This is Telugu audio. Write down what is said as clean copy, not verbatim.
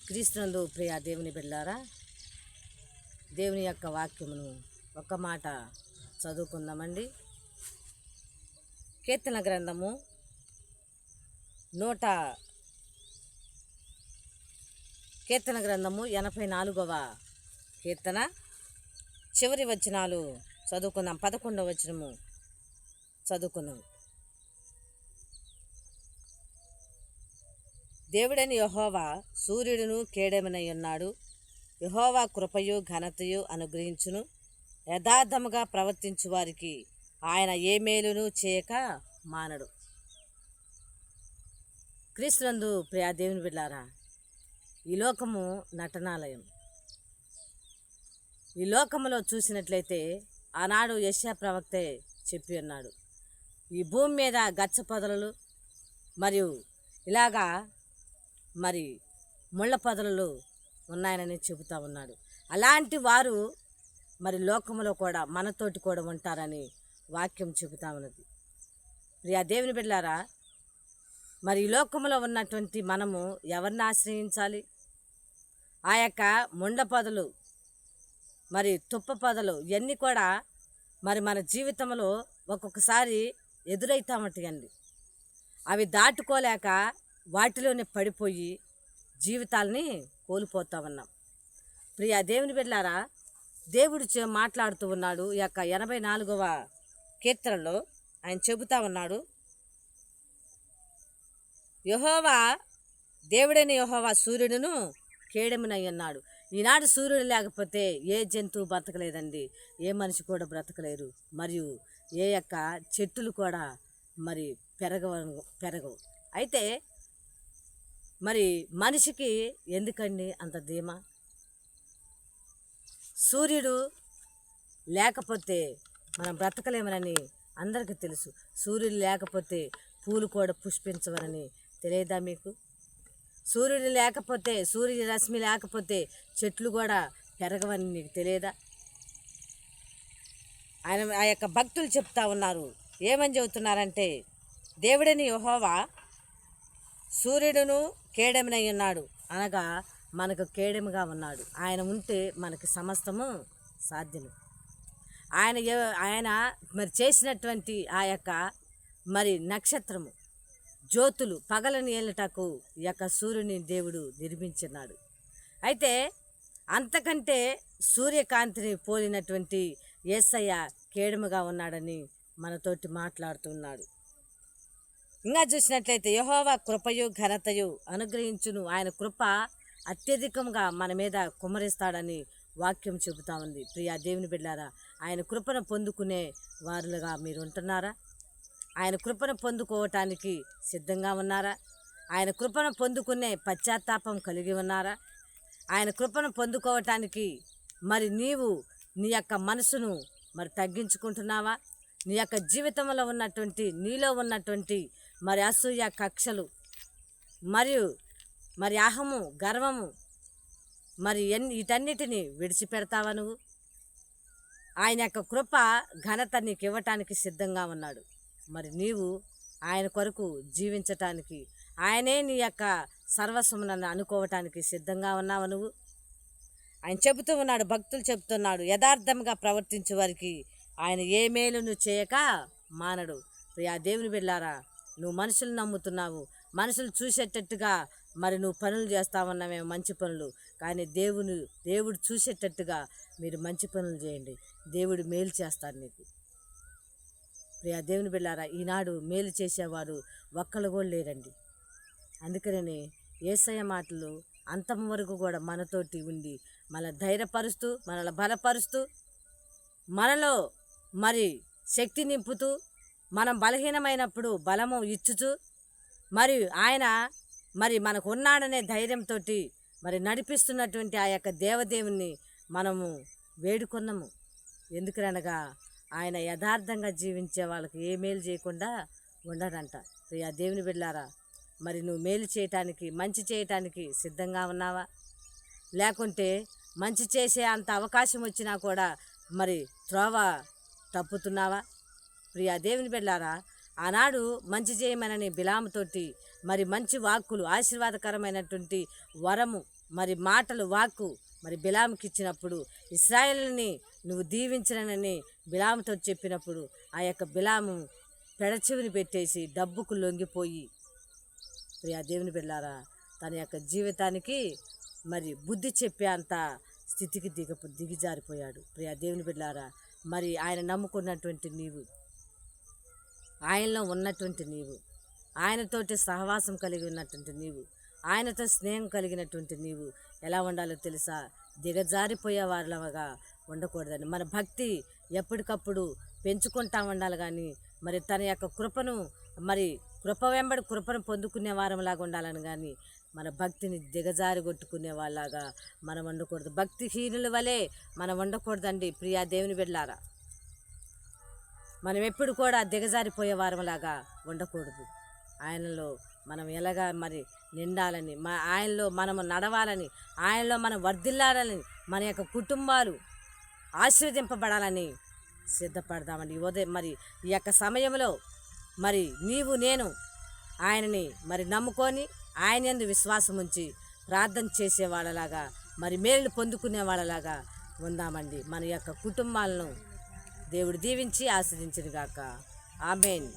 క్రీస్తునందు ప్రియ దేవుని బిడ్డలారా, దేవుని యొక్క వాక్యమును ఒక మాట చదువుకుందామండి. కీర్తన గ్రంథము 84వ కీర్తన చివరి వచనాలు చదువుకుందాం. 11వ వచనము చదువుకుందాం. దేవుడని యెహోవా సూర్యుడును కేడెమునై ఉన్నాడు. యెహోవా కృపయు ఘనతయు అనుగ్రహించును. యథార్థముగా ప్రవర్తించు వారికి ఆయన ఏ మేలును చేయక మానడు. క్రీస్తునందు ప్రియ దేవుని బిడ్డలారా, ఈ లోకము నటనాలయం. ఈ లోకములో చూసినట్లయితే ఆనాడు యెషయా ప్రవక్తే చెప్పి ఉన్నాడు, ఈ భూమి మీద గచ్చ పొదలు మరియు ఇలాగా మరి ముళ్ళ పొదలు ఉన్నాయని చెబుతూ ఉన్నాడు. అలాంటి వారు మరి లోకములో కూడా మనతోటి కూడా ఉంటారని వాక్యం చెబుతా ఉన్నది. ప్రియ దేవుని బిడ్డలారా, మరి ఈ లోకములో ఉన్నటువంటి మనము ఎవరిని ఆశ్రయించాలి? ఆ యొక్క ముండ పొదలు మరి తుప్ప పొదలు ఇవన్నీ కూడా మరి మన జీవితంలో ఒక్కొక్కసారి ఎదురైతామటండి. అవి దాటుకోలేక వాటిలోనే పడిపోయి జీవితాలని కోల్పోతా ఉన్నాం. ప్రియ దేవుని బిడ్డలారా, దేవుడు మాట్లాడుతూ ఉన్నాడు. ఈ యొక్క 84వ కీర్తనలో ఆయన చెబుతా ఉన్నాడు, యెహోవా దేవుడైన యెహోవా సూర్యుడును కేడెమునై ఉన్నాడు. ఈనాడు సూర్యుడు లేకపోతే ఏ జంతువు బ్రతకలేదండి, ఏ మనిషి కూడా బ్రతకలేరు. మరియు ఏ యొక్క చెట్టులు కూడా మరి పెరగవు. అయితే మరి మనిషికి ఎందుకండి అంత ధీమా? సూర్యుడు లేకపోతే మనం బ్రతకలేమని అందరికీ తెలుసు. సూర్యుడు లేకపోతే పూలు కూడా పుష్పించవరని తెలియదా మీకు? సూర్యుడు లేకపోతే, సూర్య రశ్మి లేకపోతే చెట్లు కూడా పెరగవని నీకు తెలియదా? ఆయన ఆ యొక్క భక్తులు చెప్తా ఉన్నారు. ఏమని చెబుతున్నారంటే, దేవుడని యెహోవా సూర్యుడును కేడెమునై ఉన్నాడు, అనగా మనకు కేడెముగా ఉన్నాడు. ఆయన ఉంటే మనకి సమస్తము సాధ్యము. ఆయన మరి చేసినటువంటి ఆ యొక్క మరి నక్షత్రము జ్యోతులు పగలని ఏళ్ళటకు ఈ యొక్క సూర్యుని దేవుడు నిర్మించున్నాడు. అయితే అంతకంటే సూర్యకాంతిని పోలినటువంటి యేసయ్య కేడముగా ఉన్నాడని మనతోటి మాట్లాడుతున్నాడు. ఇంకా చూసినట్లయితే యెహోవా కృపయు ఘనతయు అనుగ్రహించును. ఆయన కృప అత్యధికంగా మన మీద కుమ్మరిస్తాడని వాక్యం చెబుతా ఉంది. ప్రియా దేవుని బిడ్డలారా, ఆయన కృపను పొందుకునే వారులుగా మీరు ఉంటున్నారా? ఆయన కృపను పొందుకోవటానికి సిద్ధంగా ఉన్నారా? ఆయన కృపను పొందుకునే పశ్చాత్తాపం కలిగి ఉన్నారా? ఆయన కృపను పొందుకోవటానికి మరి నీవు నీ యొక్క మనసును మరి తగ్గించుకుంటున్నావా? నీ యొక్క జీవితంలో ఉన్నటువంటి నీలో ఉన్నటువంటి మరి అసూయ, కక్షలు మరియు మరి అహము, గర్వము మరి వీటన్నిటిని విడిచిపెడతావా నువ్వు? ఆయన యొక్క కృప ఘనత నీకు ఇవ్వటానికి సిద్ధంగా ఉన్నాడు. మరి నీవు ఆయన కొరకు జీవించటానికి, ఆయనే నీ యొక్క సర్వస్వమునని అనుకోవటానికి సిద్ధంగా ఉన్నావు నువ్వు? ఆయన చెబుతూ ఉన్నాడు, భక్తులు చెబుతున్నాడు, యథార్థంగా ప్రవర్తించే వారికి ఆయన ఏ మేలును చేయక మానడు. ప్రియా దేవుని బిడ్డలారా, నువ్వు మనుషులు నమ్ముతున్నావు, మనుషులు చూసేటట్టుగా మరి నువ్వు పనులు చేస్తావన్నావేమో మంచి పనులు, కానీ దేవుడు చూసేటట్టుగా మీరు మంచి పనులు చేయండి, దేవుడు మేలు చేస్తాడు నీకు. ప్రియా దేవుని బిడ్డలారా, ఈనాడు మేలు చేసేవాడు ఒక్కళ్ళు కూడా లేరండి. అందుకనే యేసయ్య మాటలు అంతం వరకు కూడా మనతోటి ఉండి మన ధైర్యపరుస్తూ, మనల్ని బలపరుస్తూ, మనలో మరి శక్తి నింపుతూ, మనం బలహీనమైనప్పుడు బలము ఇచ్చుచు, మరి ఆయన మరి మనకు ఉన్నాడనే ధైర్యంతో మరి నడిపిస్తున్నటువంటి ఆ యొక్క దేవదేవుని మనము వేడుకున్నాము. ఎందుకనగా ఆయన యథార్థంగా జీవించే వాళ్ళకి ఏ మేలు చేయకుండా ఉండడంట. ప్రియా దేవుని బిడ్డలారా, మరి నువ్వు మేలు చేయటానికి, మంచి చేయటానికి సిద్ధంగా ఉన్నావా? లేకుంటే మంచి చేసే అంత అవకాశం వచ్చినా కూడా మరి త్రోవ తప్పుతున్నావా? ప్రియా దేవుని బిడ్డలారా, ఆనాడు మంచి చేయమనని బిలాముతోటి మరి మంచి వాక్కులు, ఆశీర్వాదకరమైనటువంటి వరము మరి మాటలు వాక్కు మరి బిలాముకి ఇచ్చినప్పుడు ఇశ్రాయేలుని నువ్వు దీవించనని బిలాముతో చెప్పినప్పుడు ఆ యొక్క బిలాము పెడచెవిని పెట్టేసి డబ్బుకు లొంగిపోయి ప్రియా దేవుని బిడ్డలారా తన యొక్క జీవితానికి మరి బుద్ధి చెప్పే అంత స్థితికి దిగజారిపోయాడు. ప్రియా దేవుని బిడ్డలారా మరి ఆయన నమ్ముకున్నటువంటి నీవు, ఆయనలో ఉన్నటువంటి నీవు, ఆయనతోటి సహవాసం కలిగి ఉన్నటువంటి నీవు, ఆయనతో స్నేహం కలిగినటువంటి నీవు ఎలా ఉండాలో తెలుసా? దిగజారిపోయే వారిలాగా ఉండకూడదని మన భక్తి ఎప్పటికప్పుడు పెంచుకుంటా ఉండాలి. కానీ మరి తన యొక్క కృపను మరి కృప వెంబడి కృపను పొందుకునే వారంలాగా ఉండాలని కానీ మన భక్తిని దిగజారి కొట్టుకునే వాళ్ళలాగా మనం ఉండకూడదు. భక్తిహీనుల వలె మనం ఉండకూడదండి ప్రియా దేవుని బిడ్డలారా. మనం ఎప్పుడు కూడా దిగజారిపోయే వారంలాగా ఉండకూడదు. ఆయనలో మనం ఎలాగా మరి నిండాలని, ఆయనలో మనము నడవాలని, ఆయనలో మనం వర్ధిల్లాలని, మన యొక్క కుటుంబాలు ఆశీర్వదింపబడాలని సిద్ధపడదామండి. ఉదయం మరి ఈ యొక్క సమయంలో మరి నీవు నేను ఆయనని మరి నమ్ముకొని ఆయన యందు విశ్వాసం ఉంచి ప్రార్థన చేసే వాళ్ళలాగా మరి మేలు పొందుకునే వాళ్ళలాగా ఉందామండి. మన యొక్క కుటుంబాలను దేవుడు దీవించి ఆశీర్వదించును గాక. ఆమేన్.